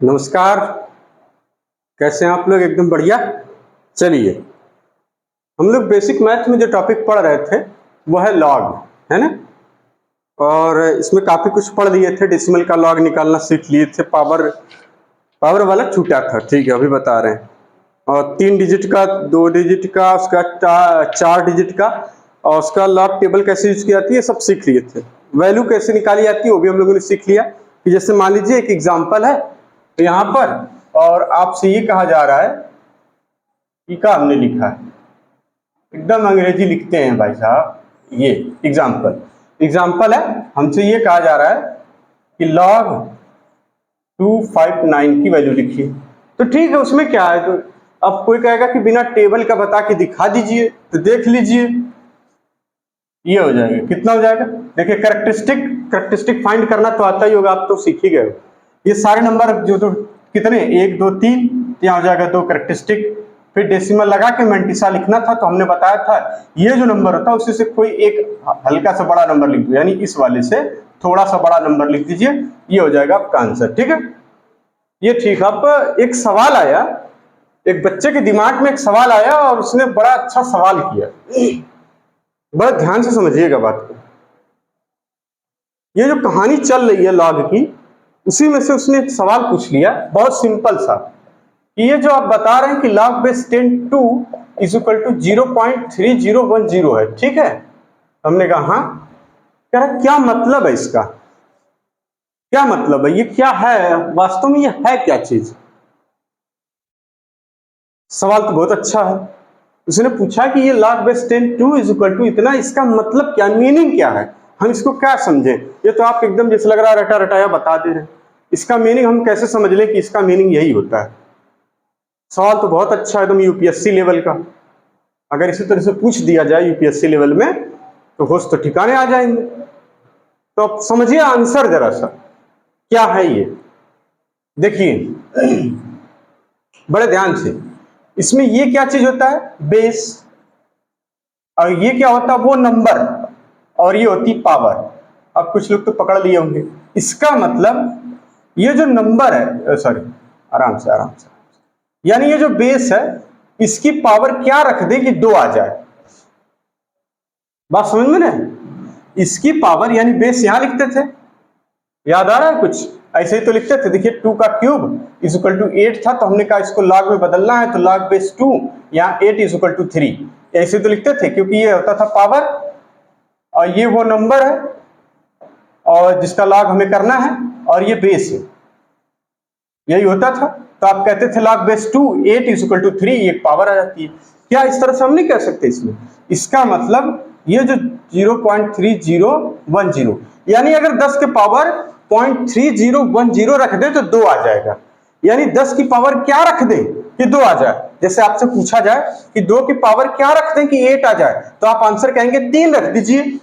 नमस्कार। कैसे हैं आप लोग? एकदम बढ़िया। चलिए, हम लोग बेसिक मैथ में जो टॉपिक पढ़ रहे थे वो है लॉग, है ना। और इसमें काफ़ी कुछ पढ़ लिए थे। डेसिमल का लॉग निकालना सीख लिए थे। पावर पावर वाला छूटा था, ठीक है, अभी बता रहे हैं। और 3 डिजिट का, 2 डिजिट का, उसका 4 डिजिट का, और उसका लॉग टेबल कैसे यूज की जाती है सब सीख लिए थे। वैल्यू कैसे निकाली जाती है वो भी हम लोगों ने सीख लिया। कि जैसे मान लीजिए एक एग्जाम्पल है तो यहाँ पर, और आपसे ये कहा जा रहा है कि का हमने लिखा है, एकदम अंग्रेजी लिखते हैं भाई साहब। ये एग्जाम्पल है, हमसे ये कहा जा रहा है कि log 259 की वैल्यू लिखिए। तो ठीक है, उसमें क्या है। तो अब कोई कहेगा कि बिना टेबल का बता के दिखा दीजिए, तो देख लीजिए, ये हो जाएगा। कितना हो जाएगा? देखिए, करेक्टरिस्टिक फाइंड करना तो आता ही होगा, आप तो सीख ही गए हो। ये सारे नंबर जो तो कितने, 1 2 3, यहाँ हो जाएगा 2 करेक्टरिस्टिक। फिर डेसिमल लगा के मैंटिसा लिखना था, तो हमने बताया था ये जो नंबर होता है उसी से कोई एक हल्का सा बड़ा नंबर लिख दो, यानी इस वाले से थोड़ा सा बड़ा नंबर लिख दीजिए, ये हो जाएगा आपका आंसर। ठीक है, ये ठीक। अब एक सवाल आया, एक बच्चे के दिमाग में एक सवाल आया और उसने बड़ा अच्छा सवाल किया। बड़ा ध्यान से समझिएगा बात को। ये जो कहानी चल रही है लॉग की, उसी में से उसने एक सवाल पूछ लिया, बहुत सिंपल सा, कि ये जो आप बता रहे हैं कि log base 10 2 is equal to 0.3010 है, ठीक है। हमने कहा हाँ। कह रहा क्या मतलब है इसका, क्या मतलब है, ये क्या है वास्तव में, ये है क्या चीज। सवाल तो बहुत अच्छा है। उसने पूछा कि ये log base 10 2 is equal to इतना, इसका मतलब क्या, मीनिंग क्या है, हम इसको क्या समझें। ये तो आप एकदम जैसे लग रहा है रटा रटाया बता दे रहे हैं। इसका मीनिंग हम कैसे समझ लें कि इसका मीनिंग यही होता है। सवाल तो बहुत अच्छा है, एकदम यूपीएससी लेवल का। अगर इसी तरह से पूछ दिया जाए यूपीएससी लेवल में तो होश तो ठिकाने आ जाएंगे। तो आप समझिए आंसर जरा सा क्या है ये। देखिए बड़े ध्यान से, इसमें ये क्या चीज होता है, बेस, और ये क्या होता है, वो नंबर, और ये होती पावर। अब कुछ लोग तो पकड़ लिए होंगे। इसका मतलब ये जो नंबर है, सॉरी, आराम से आराम से, यानी ये जो बेस है इसकी पावर क्या रख दे कि 2 आ जाए। बात समझ में ना, इसकी पावर, यानी बेस यहां लिखते थे, याद आ रहा है कुछ, ऐसे ही तो लिखते थे। देखिए 2 का क्यूब इज इक्वल टू 8 था, तो हमने कहा इसको लॉग में बदलना है, तो लॉग बेस 2, यहाँ 8 इज इक्वल टू 3, ऐसे तो लिखते थे, क्योंकि ये होता था पावर, और ये वो नंबर है और जिसका लॉग हमें करना है, और ये बेस है, यही होता था। तो आप कहते थे log base 2, 8 is equal to 3, ये पावर आ जाती है। क्या इस तरह से हम नहीं कह सकते इसमें? इसका मतलब ये जो 0.3010, यानी अगर 10 के पावर 0.3010 रख दे तो 2 आ जाएगा। यानी 10 की पावर क्या रख दे कि 2 आ जाए। जैसे आपसे पूछा जाए कि 2 की पावर क्या रख दें कि 8 आ जाए, तो आप आंसर कहेंगे 3 रख दीजिए।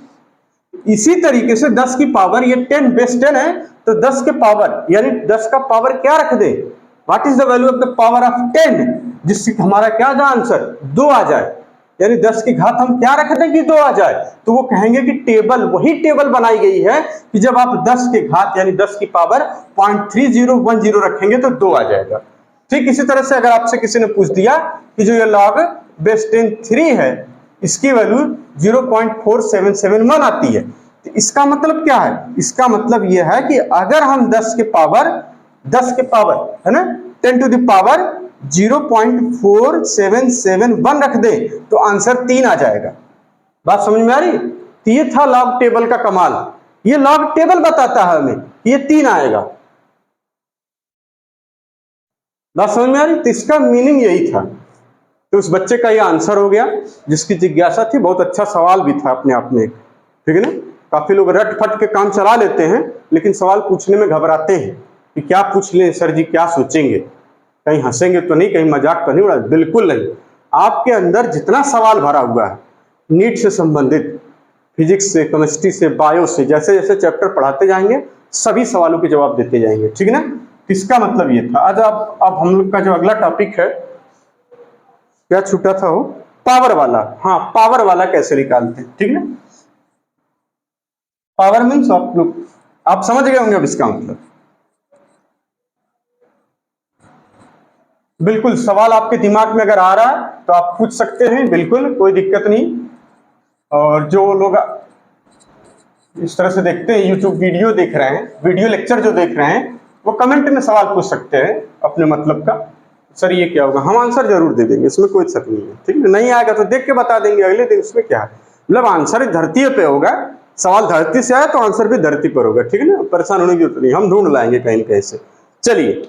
इसी तरीके से 10 की पावर, ये 10 बेस 10 है, तो 10 के पावर, यानी 10 का पावर क्या रख दे, what is the value of the power of 10, जिससे हमारा क्या जा आंसर 2 आ जाए। यानी 10 की घात हम क्या रख दें कि 2 आ जाए, तो वो कहेंगे कि टेबल, वही टेबल बनाई गई है कि जब आप 10 की घात यानी 10 की पावर 0.3010 रखेंगे तो 2 आ जाएगा। ठीक इसी तरह से अगर आपसे किसी ने पूछ दिया कि जो ये log बेस 10 3 है, इसकी वैल्यू 0.4771 आती है, तो इसका मतलब क्या है, इसका मतलब यह है कि अगर हम 10 के पावर है ना, 10 टू द पावर 0.4771 रख दे तो आंसर 3 आ जाएगा। बात समझ में आ रही? तो ये था लॉग टेबल का कमाल। ये लॉग टेबल बताता है हमें ये 3 आएगा। बात समझ में आ रही? तो इसका मीनिंग यही था। तो उस बच्चे का ये आंसर हो गया जिसकी जिज्ञासा थी। बहुत अच्छा सवाल भी था अपने आप में, ठीक है ना। काफी लोग रट फट के काम चला लेते हैं, लेकिन सवाल पूछने में घबराते हैं कि क्या पूछ लें सर जी, क्या सोचेंगे, कहीं हंसेंगे तो नहीं, कहीं मजाक तो नहीं उड़ा। बिल्कुल नहीं। आपके अंदर जितना सवाल भरा हुआ है नीट से संबंधित, फिजिक्स से, केमिस्ट्री से, बायो से, जैसे जैसे चैप्टर पढ़ाते जाएंगे सभी सवालों के जवाब देते जाएंगे, ठीक है ना। इसका मतलब ये था। आज अब हम लोग का जो अगला टॉपिक है, क्या छूटा था वो, पावर वाला। हाँ, पावर वाला कैसे निकालते हैं, ठीक है ना। पावर मीन्स आप लोग, आप समझ गए होंगे अब इसका मतलब। बिल्कुल, सवाल आपके दिमाग में अगर आ रहा है तो आप पूछ सकते हैं, बिल्कुल कोई दिक्कत नहीं। और जो लोग इस तरह से देखते हैं, यूट्यूब वीडियो देख रहे हैं, वीडियो लेक्चर जो देख रहे हैं, वो कमेंट में सवाल पूछ सकते हैं अपने मतलब का, सर ये क्या होगा, हम आंसर जरूर दे देंगे, इसमें कोई शक नहीं है, ठीक है। नहीं आएगा तो देख के बता देंगे अगले दिन, इसमें क्या है। मतलब आंसर धरती पे होगा, सवाल धरती से आया तो आंसर भी धरती पर होगा, ठीक है ना, परेशान होने की जरूरत नहीं, हम ढूंढ लाएंगे कहीं न कहीं से। चलिए,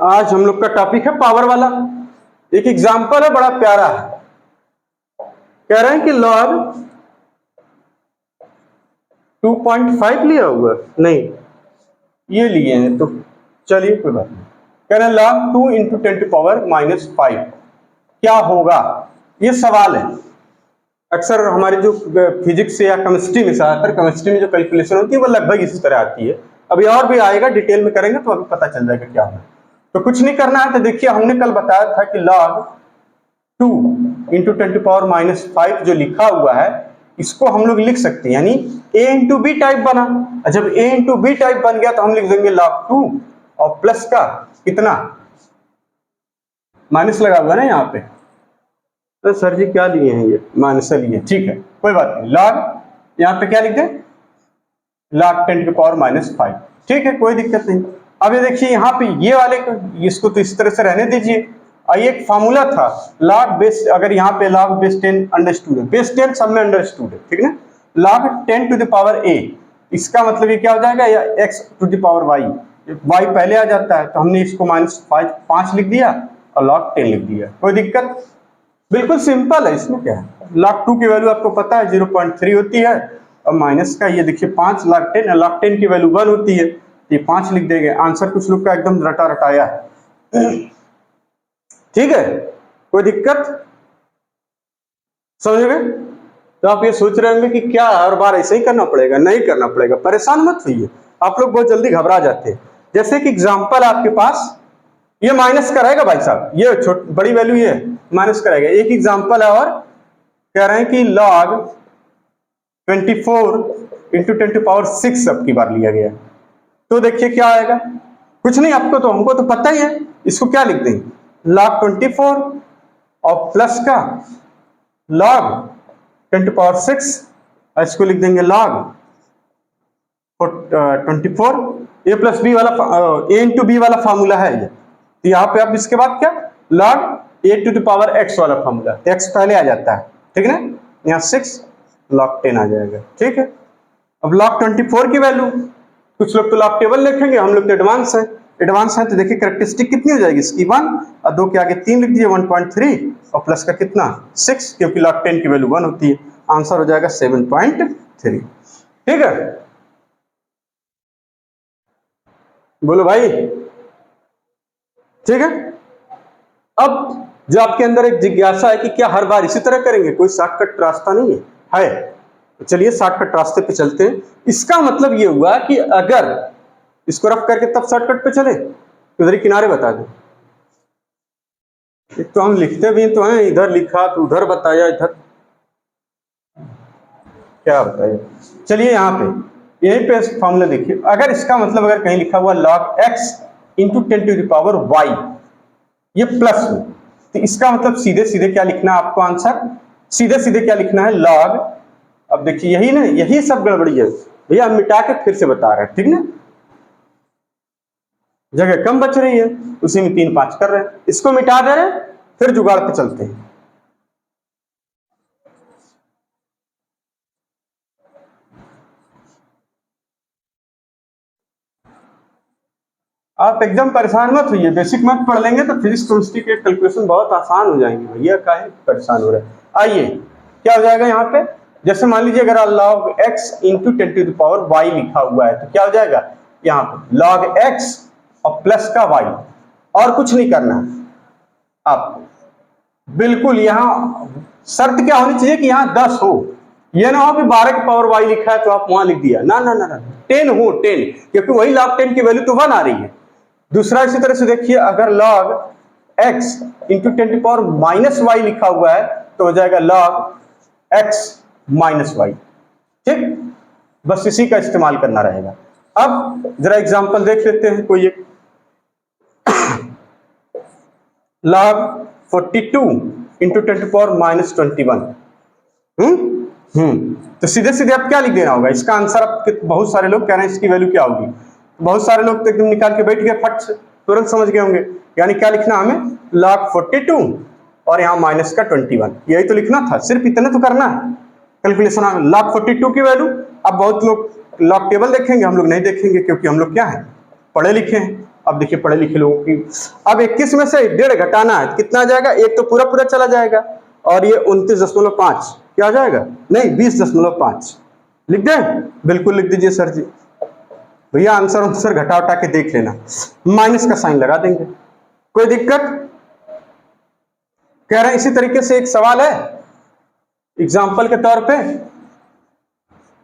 आज हम लोग का टॉपिक है पावर वाला। एक एग्जाम्पल है, बड़ा प्यारा है। कह रहे हैं कि लॉग 2.5 लिया हुआ, नहीं ये लिए हैं, तो चलिए कोई बात नहीं। कह रहे हैं log 2 इंटू 10⁻⁻5 क्या होगा, ये सवाल है। अक्सर हमारी जो फिजिक्स या केमिस्ट्री में, ज्यादातर केमिस्ट्री में जो कैलकुलेशन होती है वो लगभग इसी तरह आती है। अभी और भी आएगा, डिटेल में करेंगे तो अभी पता चल जाएगा क्या होगा। तो कुछ नहीं करना है, तो देखिए हमने कल बताया था कि log 2 इंटू 10⁻⁵ जो लिखा हुआ है, इसको हम लोग लिख सकते हैं, यानी a इंटू बी टाइप बना। जब a इंटू बी टाइप बन गया तो हम लिख देंगे log 2 और प्लस का कितना, माइनस लगा हुआ ना यहाँ पे, तो सर जी क्या लिए हैं, ये माइनस लिए, ठीक है कोई बात नहीं। log यहाँ पे क्या लिख दें, log 10⁻⁵, ठीक है कोई दिक्कत नहीं। अब ये देखिए यहाँ पे ये वाले इसको तो इस तरह से रहने दीजिए। ये एक फार्मूला था log बेस, अगर यहाँ पे log बेस 10 अंडरस्टूड है, बेस 10 सब में अंडरस्टूड है, ठीक है ना। log 10 to the power a, इसका मतलब ये क्या हो जाएगा, या x to the power y, y पहले आ जाता है तो हमने इसको -5 लिख दिया और log 10 लिख दिया, कोई दिक्कत, बिल्कुल सिंपल है, इसमें क्या है। log 2 की वैल्यू आपको पता है 0.3 होती है, और माइनस का ये देखिए 5 log 10 की वैल्यू 1 होती है, ये 5 लिख देंगे। आंसर कुछ लोग का एकदम रटा रटाया है, ठीक है कोई दिक्कत, समझ गए। तो आप ये सोच रहे होंगे कि क्या हर बार ऐसे ही करना पड़ेगा, नहीं करना पड़ेगा, परेशान मत होइए। आप लोग बहुत जल्दी घबरा जाते हैं। जैसे कि एग्जांपल आपके पास ये माइनस कराएगा भाई साहब, ये बड़ी वैल्यू ये माइनस कराएगा। एक एग्जांपल है और, कह रहे हैं कि log 24 इंटू 10⁻⁶ अब की बार लिया गया, तो देखिए क्या आएगा, कुछ नहीं, आपको तो हमको तो पता ही है, इसको क्या लिख देंगे, log 24 और प्लस का log 10⁻⁶, इसको लिख देंगे log 24, a प्लस बी वाला, a इंटू बी वाला फार्मूला है ये, तो यहाँ पे आप इसके बाद क्या log a to the power x वाला फार्मूला, x पहले आ जाता है, ठीक है ना, यहाँ 6 log 10 आ जाएगा, ठीक है। अब log 24 की वैल्यू, कुछ लोग तो log टेबल लिखेंगे, हम लोग तो एडवांस है, तो देखिए कैरेक्टरिस्टिक कितनी हो जाएगी इसकी 1, और 2 के आगे 3 लिख दिए 1.3, और प्लस का कितना 6, क्योंकि log 10 की वैल्यू 1 होती है, आंसर हो जाएगा 7.3, ठीक है। बोलो भाई, ठीक है। अब जो आपके अंदर एक जिज्ञासा है कि क्या हर बार इसी तरह करेंगे, कोई शॉर्टकट रास्ता नहीं है, तो चलिए शॉर्टकट रास्ते पे चलते हैं। इसका मतलब ये हुआ कि अगर इसको रफ करके तब शॉर्टकट पे चले, तो इधर किनारे बता दो, एक तो हम लिखते भी तो हैं, इधर लिखा तो उधर बताया, इधर क्या बताया। चलिए यहाँ पे यहीं पे फॉर्मूला देखिए, अगर इसका मतलब अगर कहीं लिखा हुआ log x into 10 to the power y, ये प्लस हो, तो इसका मतलब सीधे सीधे क्या लिखना है आपको, आंसर सीधे सीधे क्या लिखना है, log, अब देखिए यही ना, यही सब गड़बड़ी है भैया, हम मिटा के फिर से बता रहे हैं, ठीक ना, जगह कम बच रही है, उसी में 3-5 कर रहे हैं, इसको मिटा दे रहे हैं, फिर जुगाड़ पे चलते हैं। आप एकदम परेशान मत होइए, बेसिक मैथ पढ़ लेंगे तो फिजिक्स केमिस्ट्री के कैलकुलेशन बहुत आसान हो जाएंगे, भैया काहे परेशान हो रहे हैं। आइए क्या हो जाएगा यहाँ पे, जैसे मान लीजिए अगर log x into 10 to the power y लिखा हुआ है, तो क्या हो जाएगा यहाँ पे log x और प्लस का y, और कुछ नहीं करना है आपको, बिल्कुल यहाँ शर्त क्या होनी चाहिए कि यहाँ 10 हो, ये ना हो कि 12 की पावर y लिखा है तो आप वहां लिख दिया, ना ना ना ना, 10 हो, 10, क्योंकि वही log 10 की वैल्यू तो 1 आ रही है। दूसरा इसी तरह से देखिए, अगर log x into 10 to power -y लिखा हुआ है तो हो जाएगा log x माइनस y, ठीक, बस इसी का इस्तेमाल करना रहेगा। अब जरा एग्जांपल देख लेते हैं कोई एक, log 42 इंटू 10⁻21। तो सीधे सीधे आप क्या लिख देना होगा इसका आंसर। आप बहुत सारे लोग कह रहे हैं इसकी वैल्यू क्या होगी, बहुत सारे लोग तो एकदम निकाल के बैठ गए, फट से तुरंत समझ गए होंगे। यानी क्या लिखना हमें, log 42 और यहाँ माइनस का 21, यही तो लिखना था, सिर्फ इतना तो करना है कैलकुलेशन। log 42 की वैल्यू, अब बहुत लोग log टेबल देखेंगे, हम लोग नहीं देखेंगे क्योंकि हम लोग क्या है, पढ़े लिखे हैं। अब देखिए पढ़े लिखे लोगों की, अब 21 में से 1.5 घटाना है, कितना आ जाएगा, एक तो पूरा पूरा चला जाएगा और ये 29.5 क्या आ जाएगा, नहीं 20.5 लिख दें, बिल्कुल लिख दीजिए सर जी। भैया आंसर घटा उठा के देख लेना, माइनस का साइन लगा देंगे, कोई दिक्कत। कह रहे हैं इसी तरीके से एक सवाल है एग्जाम्पल के तौर पे,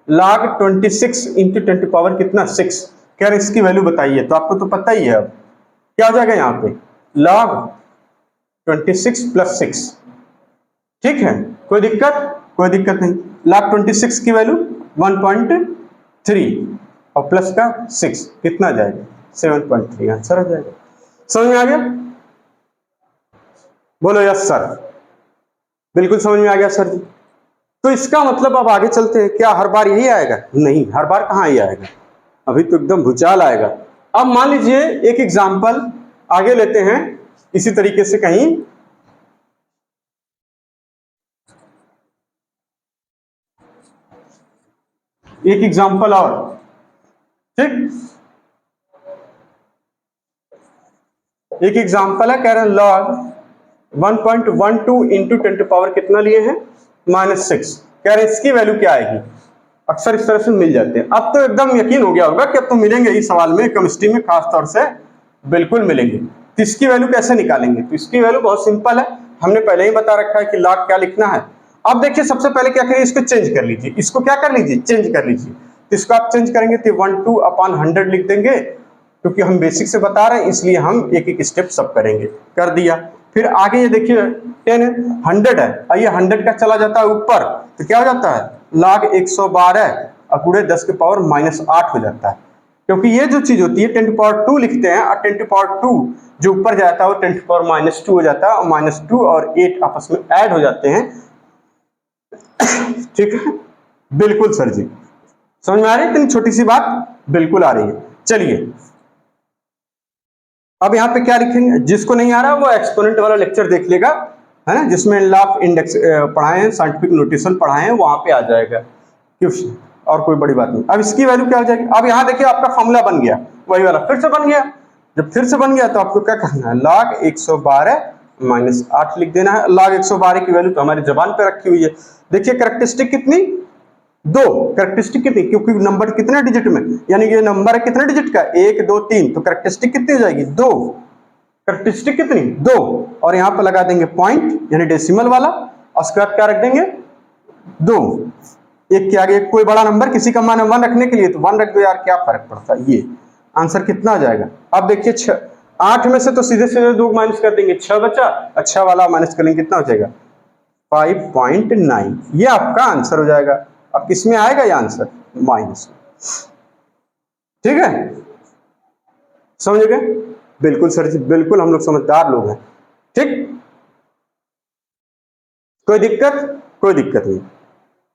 log 26 इंटू 10 पावर कितना 6, कह रहे इसकी वैल्यू बताइए। तो आपको तो पता ही है, अब क्या हो जाएगा यहाँ पे log 26 प्लस 6, ठीक है, कोई दिक्कत नहीं। log 26 की वैल्यू 1.3 और प्लस का 6 कितना आ जाएगा 7.3, आंसर आ जाएगा। समझ में आ गया, बोलो यस सर, बिल्कुल समझ में आ गया सर जी। तो इसका मतलब अब आगे चलते हैं, क्या हर बार यही आएगा, नहीं हर बार कहाँ ही आएगा, अभी तो एकदम भूचाल आएगा। अब मान लीजिए एक एग्जाम्पल आगे लेते हैं इसी तरीके से, कहीं एक एग्जाम्पल और, ठीक, एक एग्जाम्पल है, कह रहे हैं log 1.12 इंटू 10 पावर कितना लिए हैं -6, कह रहे हैं इसकी वैल्यू क्या आएगी। अक्सर इस तरह से मिल जाते हैं। अब तो एकदम यकीन हो गया होगा कि अब तो मिलेंगे इस सवाल में, केमिस्ट्री में खास तौर से बिल्कुल मिलेंगे। तो इसकी वैल्यू कैसे निकालेंगे, तो इसकी वैल्यू बहुत सिंपल है, हमने पहले ही बता रखा है कि log क्या लिखना है। अब देखिए सबसे पहले क्या करिए, इसको चेंज कर लीजिए, इसको क्या कर लीजिए, चेंज कर लीजिए। तो इसको आप चेंज करेंगे तो 12/100 लिख देंगे, क्योंकि हम बेसिक से बता रहे हैं इसलिए हम एक एक स्टेप सब करेंगे, कर दिया। फिर आगे ये देखिए 100 है और ये 100 का चला जाता है ऊपर, तो क्या हो जाता है log 112 और पूरे 10 के पावर -8 हो जाता है। क्योंकि ये जो चीज होती है 10⁻2 लिखते हैं और 10⁻2 जो ऊपर जाता है वो 10⁻2 हो जाता है, और -2 और 8 आपस में ऐड हो जाते हैं, ठीक है, बिल्कुल सर जी, समझ में आ रही है इतनी छोटी सी बात, बिल्कुल आ रही है। चलिए अब यहाँ पे क्या लिखेंगे, जिसको नहीं आ रहा वो एक्सपोनेंट वाला लेक्चर देख लेगा, है ना, जिसमें लॉ ऑफ इंडेक्स पढ़ाए हैं, साइंटिफिक नोटेशन पढ़ाए हैं, वहां पे आ जाएगा क्वेश्चन, और कोई बड़ी बात नहीं। अब इसकी वैल्यू क्या हो जाएगी, अब यहाँ देखिए आपका फॉर्मूला बन गया, वही वाला फिर से बन गया। जब फिर से बन गया तो आपको क्या करना है, log 112 -8 लिख देना है। log 112 की वैल्यू तो हमारी जबान पे रखी हुई है। देखिए कैरेक्टरिस्टिक कितनी, 2 कैरेक्टरिस्टिक कितनी, क्योंकि नंबर कितने डिजिट में, यानी ये नंबर है कितने डिजिट का 1 2 3, तो कैरेक्टरिस्टिक कितनी हो जाएगी 2, कैरेक्टरिस्टिक कितनी 2, और यहाँ पे लगा देंगे पॉइंट यानी डेसिमल वाला, और उसके बाद क्या रख देंगे 2, एक के आगे कोई बड़ा नंबर, किसी का मान 1 रखने के लिए तो 1 रख दो यार, क्या फर्क पड़ता है। ये आंसर कितना आ जाएगा, अब देखिए 8 में से तो सीधे सीधे 2 माइनस कर देंगे, 6 बचा, अच्छा वाला माइनस करेंगे कितना हो जाएगा 5.9, ये आपका आंसर हो जाएगा। अब किसमें आएगा ये आंसर, माइनस में, ठीक है, समझ गए, बिल्कुल सर जी, बिल्कुल हम लोग समझदार लोग हैं, ठीक, कोई दिक्कत नहीं,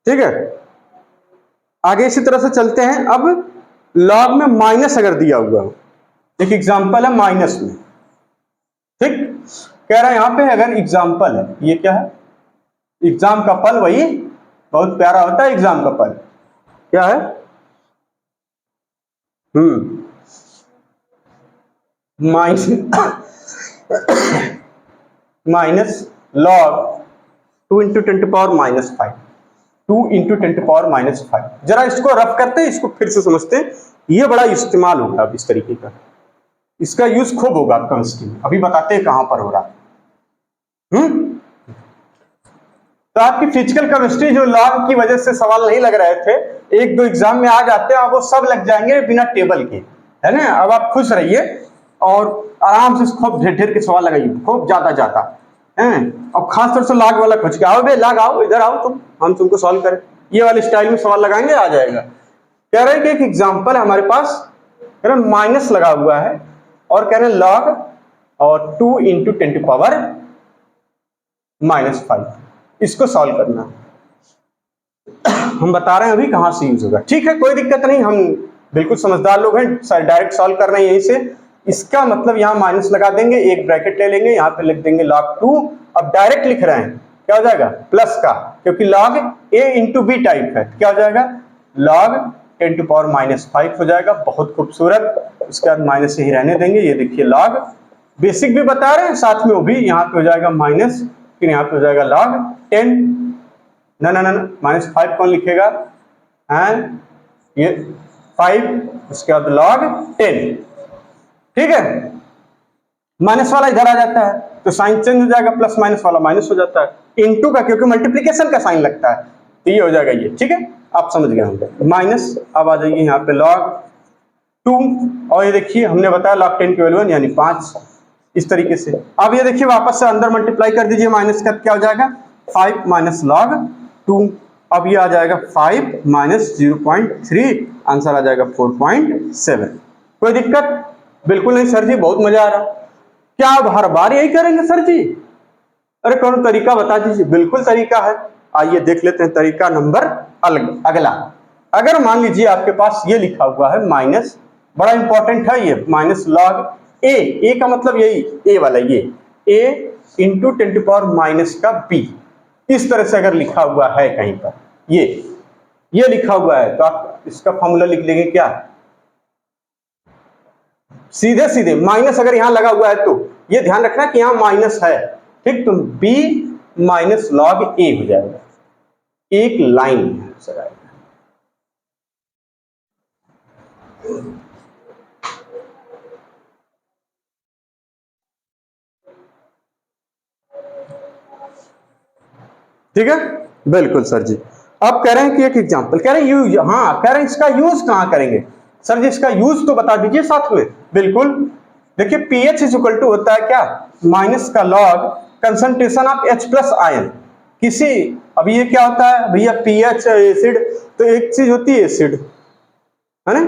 ठीक है। आगे इसी तरह से चलते हैं। अब लॉग में माइनस अगर दिया हुआ हो, एक एग्जांपल है माइनस में, ठीक, कह रहा है यहां पे अगर एग्जांपल है, ये क्या है, एग्जाम का फल, वही बहुत प्यारा होता है एग्जाम का फल, क्या है, minus log 2 into 10 power -5, 2 into 10 power -5। जरा इसको रफ करते हैं, इसको फिर से समझते हैं, ये बड़ा इस्तेमाल होगा अब इस तरीके का, इसका यूज खूब होगा केमिस्ट्री में, अभी बताते हैं कहां पर हो रहा है। तो आपकी फिजिकल केमिस्ट्री जो लॉग की वजह से सवाल नहीं लग रहे थे, 1 2 एग्जाम में आ जाते हैं, अब वो सब लग जाएंगे बिना टेबल के, है ना। अब आप खुश रहिए और आराम से खूब ढेर ढेर के सवाल लगाइए, खूब ज्यादा हैं, और खास तौर से लॉग वाला खोज के आओ, बे लॉग आओ, इधर आओ तुम, हम तुमको सॉल्व करें, ये वाले स्टाइल में सवाल लगाएंगे, आ जाएगा। कह रहे हैं कि एक एग्जाम्पल है हमारे पास, कह रहे माइनस लगा हुआ है और कह रहे हैं log और 2 इंटू 10⁻⁻5। इसको सॉल्व करना है। हम बता रहे हैं अभी कहां से यूज होगा। ठीक है, कोई दिक्कत नहीं, हम बिल्कुल समझदार लोग हैं, डायरेक्ट सॉल्व कर रहे हैं यहीं से। इसका मतलब यहाँ माइनस लगा देंगे, एक ब्रैकेट ले लेंगे, यहाँ पे लिख देंगे log 2। अब डायरेक्ट लिख रहे हैं, क्या हो जाएगा प्लस का, क्योंकि log a into b type है, क्या हो जाएगा log 10⁻⁻5 हो जाएगा। बहुत खूबसूरत। उसके बाद माइनस यही रहने देंगे। ये देखिए log बेसिक भी बता रहे हैं, साथ में वो भी यहाँ पे हो जाएगा माइनस, फिर यहाँ पे हो जाएगा log 10, ना ना ना -5 कौन लिखेगा, एंड ये 5, उसके बाद log 10। ठीक है, माइनस वाला इधर आ जाता है तो साइन चेंज हो जाएगा, प्लस माइनस वाला माइनस हो जाता है, इनटू का क्योंकि मल्टीप्लिकेशन का साइन लगता है, तो ये हो जाएगा ये। ठीक है, आप समझ गए होंगे। माइनस अब आ जाइए यहाँ पे log 2, और ये देखिए हमने बताया log 10 की वैल्यू 1 यानी 5, इस तरीके से। अब ये देखिए वापस से अंदर मल्टीप्लाई कर दीजिए, माइनस का क्या हो जाएगा 5 माइनस log 2। अब ये आ जाएगा 5 माइनस 0.3, आंसर आ जाएगा 4.7। कोई दिक्कत बिल्कुल नहीं सर जी, बहुत मजा आ रहा। क्या आप हर बार यही करेंगे सर जी? अरे कौन तरीका बता दीजिए। बिल्कुल तरीका है, आइए देख लेते हैं तरीका नंबर अगला। अगर मान लीजिए आपके पास ये लिखा हुआ है माइनस, बड़ा इंपॉर्टेंट है ये, माइनस log ए का मतलब यही ए वाला, ये a इंटू 10⁻⁻ का b, इस तरह से अगर लिखा हुआ है कहीं पर, ये लिखा हुआ है, तो आप इसका फॉर्मूला लिख लेंगे क्या, सीधे सीधे माइनस अगर यहां लगा हुआ है तो ये ध्यान रखना कि यहां माइनस है। ठीक, तो b माइनस log a हो जाएगा, एक लाइन है। ठीक है, बिल्कुल सर जी। अब कह रहे हैं कि एक एग्जांपल, कह रहे हैं यूज, हाँ कह रहे हैं इसका यूज कहां करेंगे सर जी, इसका यूज तो बता दीजिए साथ में। बिल्कुल, देखिए pH इज इक्वल टू होता है क्या, माइनस का log concentration of H plus ion किसी, अब ये क्या होता है भैया, pH एसिड, तो एक चीज होती है एसिड, है ना,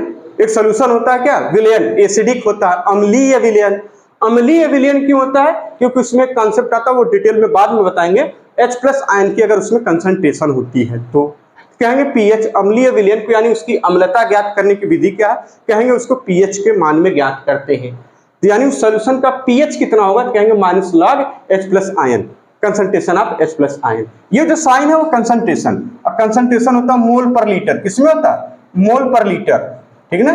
एक सोल्यूशन होता है क्या विलयन, एसिडिक होता है, अम्लीय विलयन। अम्लीय विलयन क्यों होता है, क्योंकि उसमें कॉन्सेप्ट आता है, वो डिटेल में बाद में बताएंगे। H प्लस आयन की अगर उसमें कंसंट्रेशन होती है तो कहेंगे pH अम्लीय विलयन को, यानी उसकी अम्लता ज्ञात करने की विधि क्या है, कहेंगे उसको pH के मान में ज्ञात करते हैं। तो यानी उस सोल्यूशन का pH कितना होगा, कहेंगे minus log H plus ion, concentration of H plus ion. ये जो साइन है वो कंसंट्रेशन, और कंसंट्रेशन होता है मोल पर लीटर, किसमें होता है मोल पर लीटर, ठीक है ना।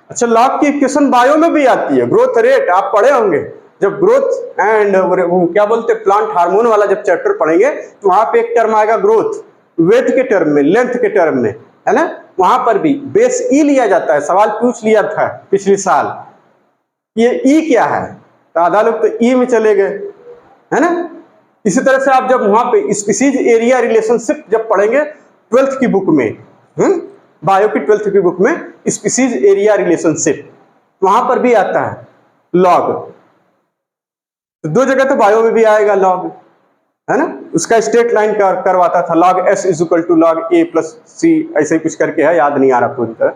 अच्छा, log की इक्वेशन बायो में भी आती है, ग्रोथ रेट आप पढ़े होंगे, जब ग्रोथ एंड वो क्या बोलते हैं प्लांट हार्मोन वाला जब चैप्टर पढ़ेंगे तो वहां पे एक टर्म आएगा ग्रोथ, वेट के टर्म में, लेंथ के टर्म में, है ना, वहां पर भी बेस ई लिया जाता है। सवाल पूछ लिया था पिछले साल, ये ई क्या है, तो आधा लोग तो ई में चले गए, है ना। इसी तरह से आप जब वहां पे स्पीसीज एरिया रिलेशनशिप जब पढ़ेंगे 12th की बुक में, बायो की 12th की बुक में स्पीसीज एरिया रिलेशनशिप, वहां पर भी आता है लॉग। तो दो जगह तो बायो में भी आएगा लॉग, है ना, उसका स्ट्रेट लाइन करवाता था, log s is equal to log a plus C, ऐसे ही कुछ करके है, याद नहीं आ रहा पूरी तरह,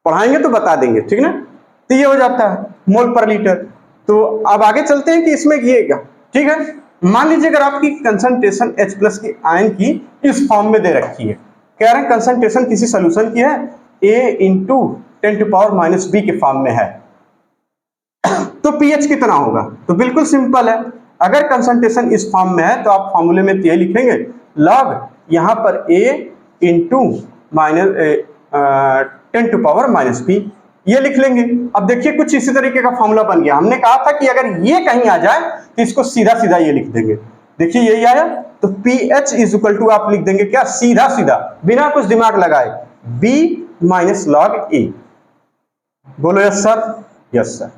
पढ़ाएंगे तो बता देंगे, ठीक ना। तो ये हो जाता है मोल पर लीटर। तो अब आगे चलते हैं कि इसमें ये क्या, ठीक है। मान लीजिए अगर आपकी कंसंट्रेशन H प्लस की आयन की इस फॉर्म में दे रखी है, कह रहे हैं कंसंट्रेशन किसी सोल्यूशन की है a इंटू 10⁻⁻b के फॉर्म में है, तो pH कितना होगा, तो बिल्कुल सिंपल है, अगर कंसंट्रेशन इस फॉर्म में है तो आप फॉर्मूले में ये लिखेंगे log यहां पर a इंटू -10⁻⁻b, ये लिख लेंगे। अब देखिए कुछ इसी तरीके का फॉर्मूला बन गया। हमने कहा था कि अगर ये कहीं आ जाए तो इसको सीधा सीधा ये लिख देंगे, देखिए यही आया, तो pH इज इक्वल टू आप लिख देंगे क्या, सीधा सीधा बिना कुछ दिमाग लगाए b माइनस log a। बोलो यस सर, यस सर।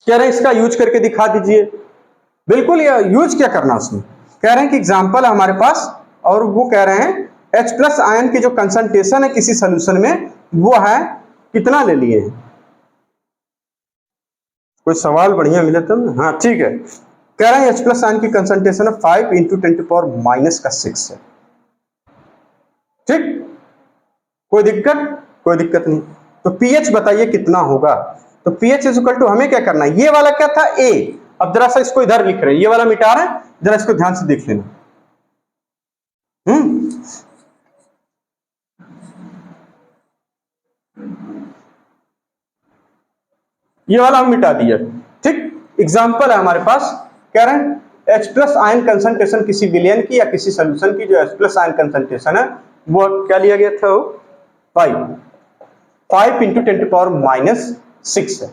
कह रहे हैं इसका यूज करके दिखा दीजिए, बिल्कुल। ये यूज क्या करना उसमें, कह रहे हैं कि एग्जांपल है हमारे पास, और वो कह रहे हैं H प्लस आयन की जो कंसंट्रेशन है किसी सोल्यूशन में वो है कितना ले लिए हैं, कोई सवाल बढ़िया मिले तो, हाँ ठीक है। कह रहे हैं H प्लस आयन की कंसंट्रेशन है 5 इंटू 10⁻⁻6 है, ठीक। कोई दिक्कत नहीं। तो पीएच बताइए कितना होगा। तो पीएच इज इक्वल टू, हमें क्या करना है, ये वाला क्या था ए, अब जरा सा इसको इधर लिख रहे हैं, ये वाला मिटा रहे हैं, जरा इसको ध्यान से देख लेना। ये वाला हम मिटा दिया, ठीक। एग्जांपल है हमारे पास, कह रहे हैं H प्लस आयन कंसंट्रेशन किसी विलयन की या किसी सोल्यूशन की जो H प्लस आयन कंसंट्रेशन है वो क्या लिया गया था, 5 इंटू 10⁻⁶ है।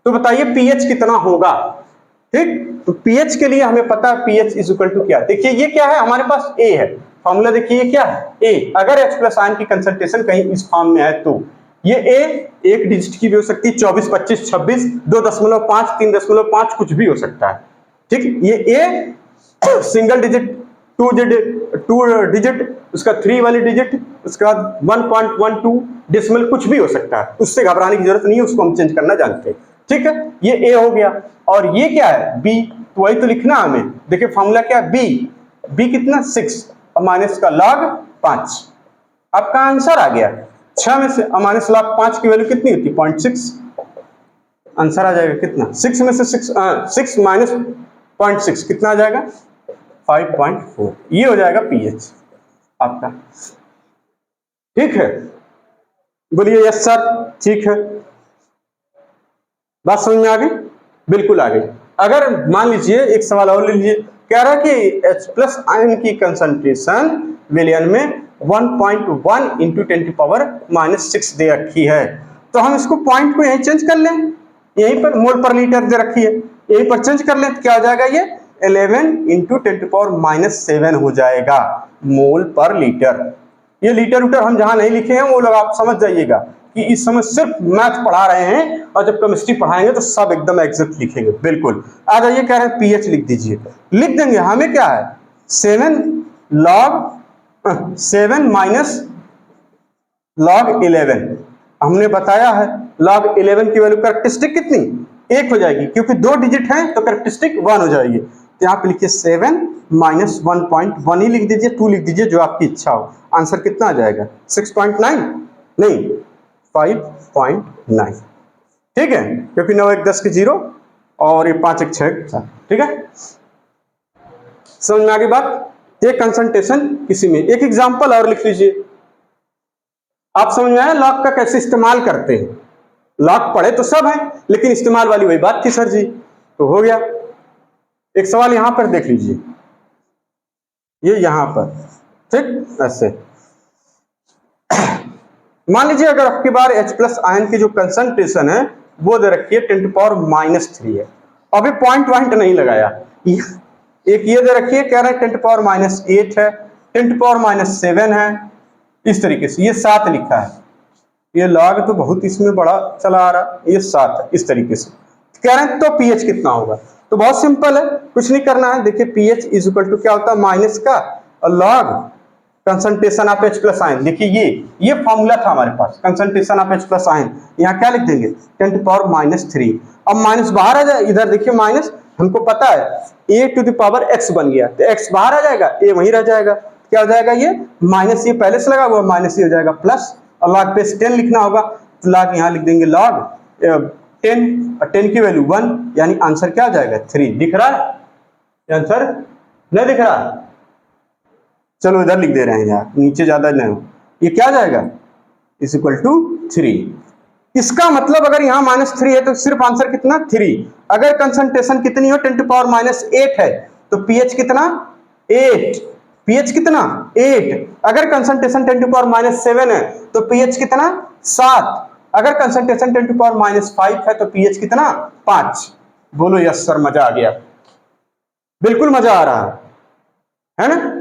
तो बताइए पीएच कितना होगा, ठीक। तो पीएच के लिए हमें पता है पीएच इज इक्वल टू क्या, देखिए ये क्या है हमारे पास ए है, फॉर्मूला देखिए ये क्या है ए, अगर H प्लस आयन की कंसंट्रेशन कहीं इस फॉर्म में है तो ये ए एक डिजिट की भी हो सकती है, 24, 25, 26, 2.5, 3.5 कुछ भी हो सकता है, ठीक। ये a single digit, two digit, उसका 3 वाली डिजिट, उसका 1.12 डेसिमल कुछ भी हो सकता है, उससे घबराने की जरूरत नहीं है, उसको हम चेंज करना जानते हैं, ठीक है। ये ए हो गया, और ये क्या है बी, तो वही तो लिखना हमें, देखिए फॉर्मूला क्या है बी कितना 6 और माइनस का log 5, आपका आंसर आ गया 6 में से माइनस log 5 की वैल्यू कितनी होती है 0.6, आंसर आ जाएगा कितना 6 में से 6 माइनस 0.6 कितना आ जाएगा 5.4, ये हो जाएगा पीएच आपका, ठीक है। बोलिए यस सर, ठीक है, बात समझ में आ गई, बिल्कुल आ गई। अगर मान लीजिए एक सवाल और ले लीजिए, कह रहा है कि H प्लस आयन की कंसंट्रेशन विलयन में 1.1 इंटू 10⁻⁻6 दे रखी है, तो हम इसको पॉइंट को यहीं चेंज कर लें, यहीं पर मोल पर लीटर दे रखी है, यहीं पर चेंज कर लें तो क्या हो जाएगा, ये 11 इंटू 10⁻⁷ हो जाएगा मोल पर लीटर। ये लीटर उटर हम जहां नहीं लिखे हैं वो लोग आप समझ जाइएगा कि इस समय सिर्फ मैथ पढ़ा रहे हैं, और जब केमिस्ट्री पढ़ाएंगे तो सब एकदम एग्जैक्ट लिखेंगे, बिल्कुल। आ जाइए, कह रहे हैं पीएच लिख दीजिए, लिख देंगे, हमें क्या है 7 माइनस log 11, हमने बताया है log 11 की वैल्यू कैरेक्टरिस्टिक कितनी 1 हो जाएगी, क्योंकि 2 डिजिट है तो कैरेक्टरिस्टिक 1 हो जाएगी, तो यहाँ पे लिखिए 7 माइनस 1.1 ही लिख दीजिए, 2 लिख दीजिए, जो आपकी इच्छा हो। आंसर कितना आ जाएगा 6.9 नहीं 5.9, ठीक है, क्योंकि 9 1 10 के 0 और ये 5 1 6 7, ठीक है। समझ में आ गई बात। ये कंसंट्रेशन किसी में, एक एग्जांपल और लिख लीजिए, आप समझ में आया लॉग का कैसे इस्तेमाल करते हैं, लॉग पढ़े तो सब है लेकिन इस्तेमाल वाली वही बात थी सर जी, तो हो गया। एक सवाल यहां पर देख लीजिए, ये यहां पर, ठीक, ऐसे मान लीजिए अगर आपकी बार H प्लस आयन की जो कंसंट्रेशन है वो दे रखी है 10⁻³ है, अभी पॉइंट नहीं लगाया, एक ये दे रखी है, कह रहे हैं 10⁻8 है, 10⁻7 है, इस तरीके से, ये 7 लिखा है, ये लॉग तो बहुत इसमें बड़ा चला आ रहा, ये 7 है, इस तरीके से कह रहे हैं, तो पीएच कितना होगा, तो बहुत सिंपल है, कुछ नहीं करना है, देखिए पीएच इज इक्वल टू क्या होता है माइनस का और log concentration of H plus ion, देखिए ये फॉर्मूला था हमारे पास, concentration of H plus ion, यहाँ क्या लिख देंगे 10⁻³ अब माइनस बाहर आ जाए, इधर देखिए माइनस, हमको पता है a⁻x बन गया, तो x बाहर आ जाएगा, a वहीं रह जाएगा, क्या हो जाएगा ये माइनस, ये पहले से लगा हुआ माइनस, ये हो जाएगा प्लस, और log पे 10 लिखना होगा, तो log यहाँ लिख देंगे log 10, और 10 की वैल्यू 1, यानी आंसर क्या आ जाएगा 3, दिख रहा है आंसर, नहीं दिख रहा, चलो इधर लिख दे रहे हैं यार, नीचे ज्यादा नहीं हो, ये क्या जाएगा इज इक्वल टू 3। इसका मतलब अगर यहाँ -3 है तो सिर्फ आंसर कितना 3, अगर कंसंट्रेशन कितनी हो 10⁻8 है तो पीएच कितना 8, पीएच कितना 8, अगर कंसंट्रेशन 10⁻7 है तो पीएच कितना 7, अगर कंसंट्रेशन 10⁻5 है तो पीएच कितना 5। बोलो यस सर, मजा आ गया, बिल्कुल मजा आ रहा है ना।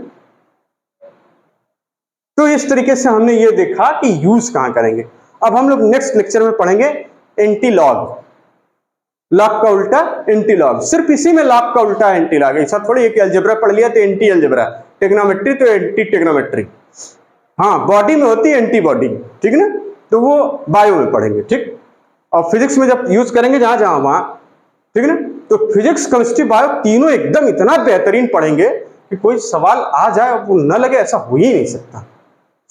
तो इस तरीके से हमने ये देखा कि यूज कहां करेंगे। अब हम लोग नेक्स्ट लेक्चर में पढ़ेंगे एंटी लॉग, लॉग का उल्टा एंटी लॉग, सिर्फ इसी में लॉग का उल्टा एंटी लॉग, ऐसा थोड़ी एक अलजेब्रा पढ़ लिया तो एंटी अलजेब्रा, टेक्नोमेट्री तो एंटी टेक्नोमेट्री, हाँ बॉडी में होती है एंटीबॉडी, ठीक है ना, तो वो बायो में पढ़ेंगे, ठीक। और फिजिक्स में जब यूज करेंगे जहां जहां वहां, ठीक है ना, तो फिजिक्स केमिस्ट्री बायो तीनों एकदम इतना बेहतरीन पढ़ेंगे कि कोई सवाल आ जाए वो न लगे, ऐसा हो ही नहीं सकता,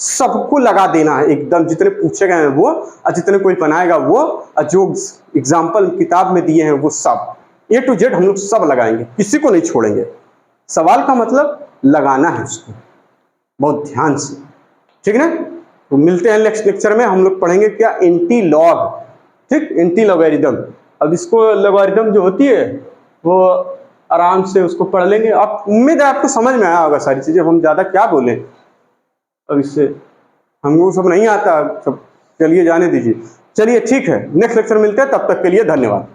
सबको लगा देना है एकदम, जितने पूछे गए हैं वो, और जितने कोई बनाएगा वो, और जो एग्जाम्पल किताब में दिए हैं वो सब A to Z हम लोग सब लगाएंगे, किसी को नहीं छोड़ेंगे। सवाल का मतलब लगाना है उसको बहुत ध्यान से, ठीक ना। तो मिलते हैं नेक्स्ट लेक्चर में, हम लोग पढ़ेंगे क्या, एंटी लॉग, ठीक, एंटी लॉगरिदम। अब इसको लॉगरिदम जो होती है वो आराम से उसको पढ़ लेंगे। आप उम्मीद है आपको समझ में आया होगा सारी चीजें, हम ज्यादा क्या बोले अब इससे, हमको सब नहीं आता सब, चलिए जाने दीजिए। चलिए ठीक है, नेक्स्ट लेक्चर मिलते हैं, तब तक के लिए धन्यवाद।